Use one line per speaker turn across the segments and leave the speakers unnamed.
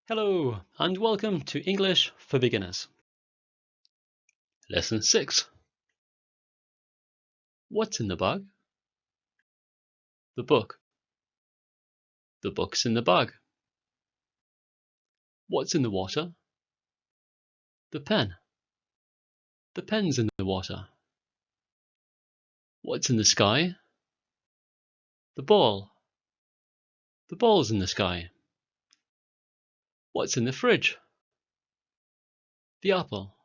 Hello and welcome to English for Beginners. Lesson 6. What's in the bag? The book. The book's in the bag. What's in the water? The pen. The pen's in the water. What's in the sky? The ball. The ball's in the sky. What's in the fridge? The apple.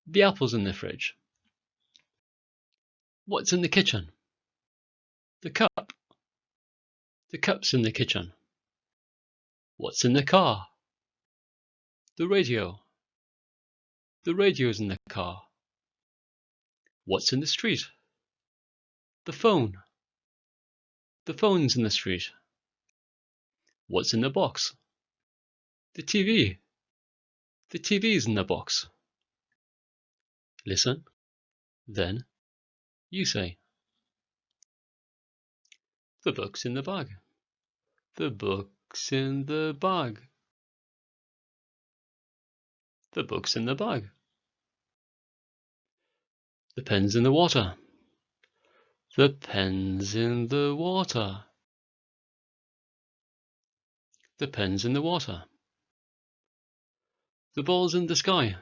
The apple's in the fridge. What's in the kitchen? The cup. The cup's in the kitchen. What's in the car? The radio. The radio's in the car. What's in the street? The phone. The phone's in the street. What's in the box? The TV. The TV's in the box. Listen, then you say. The book's in the bag. The book's in the bag. The book's in the bag. The pen's in the water. The pen's in the water. The pen's in the water. The ball's in the sky.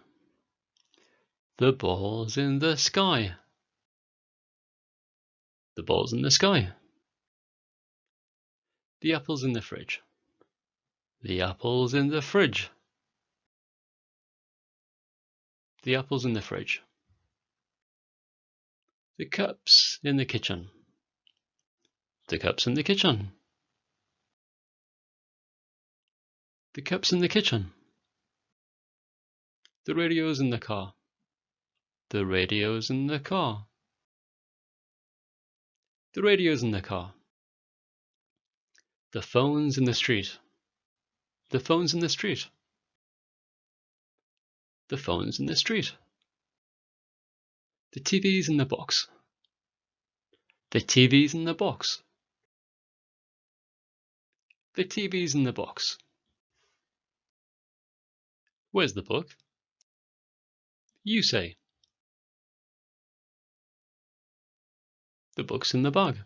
The ball's in the sky. The ball's in the sky. The apple's in the fridge. The apple's in the fridge. The apple's in the fridge. The cup's in the kitchen. The cup's in the kitchen. The cup's in the kitchen. The radio's in the car. The radio's in the car. The radio's in the car. The phone's in the street. The phone's in the street. The phone's in the street. The TV's in the box. The TV's in the box. The TV's in the box. Where's the book? You say. The book's in the bag.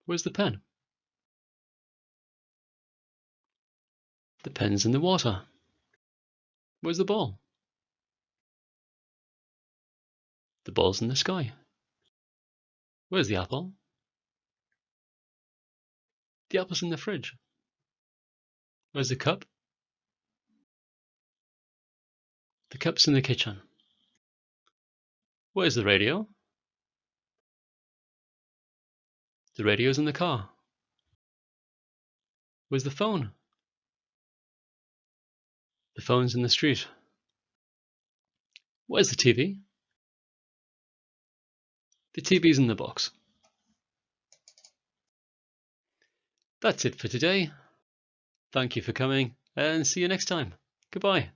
Where's the pen? The pen's in the water. Where's the ball? The ball's in the sky. Where's the apple? The apple's in the fridge. Where's the cup? The cup's in the kitchen. Where's the radio? The radio's in the car. Where's the phone? The phone's in the street. Where's the TV? The TV's in the box. That's it for today. Thank you for coming and see you next time. Goodbye.